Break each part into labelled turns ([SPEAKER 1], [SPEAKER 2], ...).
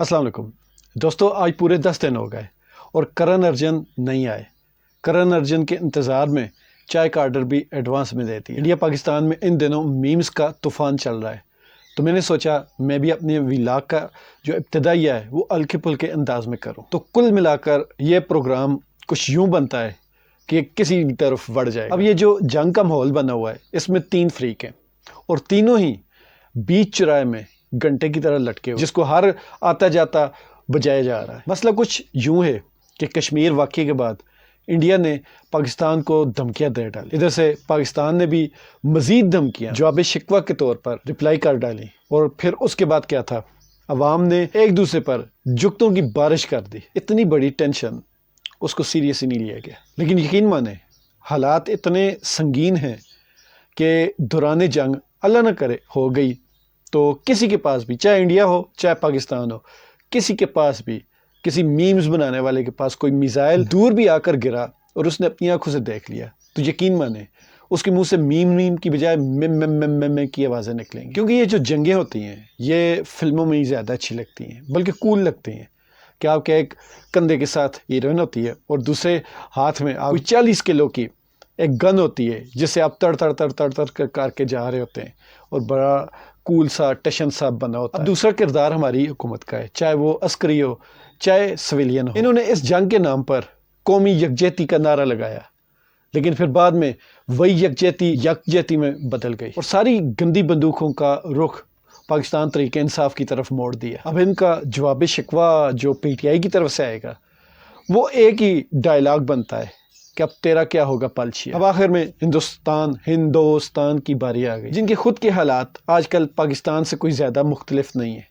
[SPEAKER 1] अस्सलाम वालेकुम दोस्तों, आज पूरे 10 दिन हो गए और करण अर्जुन नहीं आए। करण अर्जुन के इंतज़ार में चाय का आर्डर भी एडवांस में देती है। इंडिया पाकिस्तान में इन दिनों मीम्स का तूफ़ान चल रहा है, तो मैंने सोचा मैं भी अपने व्लॉग का जो इब्तिदाइया है वो हल्के फुल्के अंदाज में करूँ। तो कुल मिलाकर ये प्रोग्राम कुछ यूँ बनता है कि किसी तरफ बढ़ जाए। अब ये जो जंग का माहौल बना हुआ है, इसमें 3 फ्रीक हैं और तीनों ही बीच चौराहे में घंटे की तरह लटके हुए, जिसको हर आता जाता बजाया जा रहा है। मसला कुछ यूं है कि कश्मीर वाक़े के बाद इंडिया ने पाकिस्तान को धमकियां दे डाली। इधर से पाकिस्तान ने भी मज़ीद धमकियां जवाब शिकवा के तौर पर रिप्लाई कर डाली। और फिर उसके बाद क्या था, अवाम ने एक दूसरे पर जुगतों की बारिश कर दी। इतनी बड़ी टेंशन, उसको सीरियस ही नहीं लिया गया। लेकिन यकीन माने हालात इतने संगीन हैं कि दौरान जंग अल्लाह न करे हो गई तो किसी के पास भी, चाहे इंडिया हो चाहे पाकिस्तान हो, किसी के पास भी, किसी मीम्स बनाने वाले के पास कोई मिसाइल दूर भी आकर गिरा और उसने अपनी आंखों से देख लिया, तो यकीन माने उसके मुंह से मीम की बजाय में की आवाज़ें निकलेंगी। क्योंकि ये जो जंगें होती हैं ये फिल्मों में ही ज़्यादा अच्छी लगती हैं, बल्कि कूल लगती हैं कि आपके एक कंधे के साथ हीरोइन होती है और दूसरे हाथ में आप 40 किलो की एक गन होती है जिससे आप तड़ करके जा रहे होते हैं और बड़ा कूल सा टशन सा बना होता है। अब दूसरा किरदार हमारी हुकूमत का है, चाहे वो अस्करी हो चाहे सिविलियन हो। इन्होंने इस जंग के नाम पर कौमी यकजहती का नारा लगाया, लेकिन फिर बाद में वही यकजहती में बदल गई और सारी गंदी बंदूकों का रुख पाकिस्तान तरीके इंसाफ की तरफ मोड़ दिया। अब इनका जवाब शिकवा जो PTI की तरफ से आएगा वो एक ही डायलॉग बनता है कि अब तेरा क्या होगा पलछिया। अब आखिर में हिंदुस्तान की बारी आ गई, जिनके खुद के हालात आजकल पाकिस्तान से कोई ज़्यादा मुख्तलिफ नहीं है।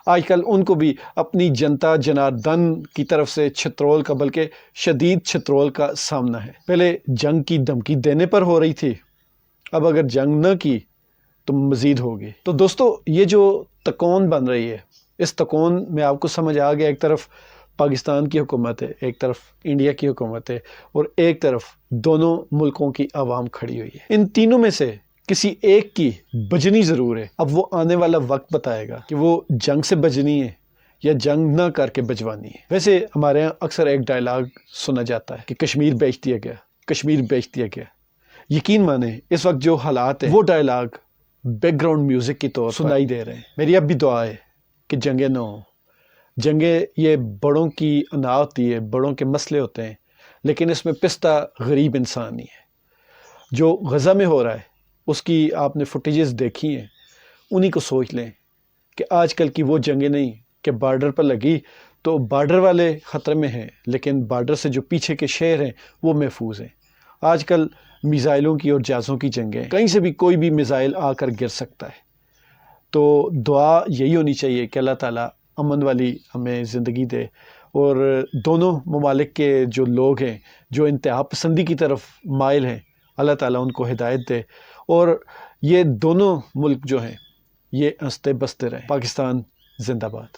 [SPEAKER 1] आजकल उनको भी अपनी जनता जनार्दन की तरफ से छत्रोल का, बल्कि शदीद छत्रोल का सामना है। पहले जंग की धमकी देने पर हो रही थी, अब अगर जंग न की तो मज़ीद होगी। तो दोस्तों, ये जो तकौन बन रही है, इस तकौन में आपको समझ आ गया, एक तरफ पाकिस्तान की हुकूमत है, एक तरफ इंडिया की हुकूमत है और एक तरफ दोनों मुल्कों की आवाम खड़ी हुई है। इन तीनों में से किसी एक की बजनी ज़रूर है। अब वो आने वाला वक्त बताएगा कि वो जंग से बजनी है या जंग ना करके बजवानी है। वैसे हमारे यहाँ अक्सर एक डायलॉग सुना जाता है कि कश्मीर बेच दिया गया, कश्मीर बेच दिया गया। यकीन माने इस वक्त जो हालात है वो डायलॉग बैकग्राउंड म्यूज़िक की तौर सुनाई दे रहे हैं। मेरी अब भी दुआ है कि जंगें ना हो। जंगें ये बड़ों की अना होती है, बड़ों के मसले होते हैं, लेकिन इसमें पिस्ता गरीब इंसान ही है। जो गज़ा में हो रहा है उसकी आपने फुटेजेस देखी हैं, उन्हीं को सोच लें कि आजकल की वो जंगें नहीं कि बॉर्डर पर लगी तो बॉर्डर वाले ख़तरे में हैं, लेकिन बॉर्डर से जो पीछे के शहर हैं वो महफूज हैं। आजकल मिसाइलों की और जहाज़ों की जंगें, कहीं से भी कोई भी मिसाइल आकर गिर सकता है। तो दुआ यही होनी चाहिए कि अल्लाह ताला अमन वाली हमें ज़िंदगी दे और दोनों ममालिक के जो लोग हैं जो इंतहा पसंदी की तरफ माइल हैं, अल्लाह ताला उनको हिदायत दे और ये दोनों मुल्क जो हैं ये हंसते बसते रहें। पाकिस्तान जिंदाबाद।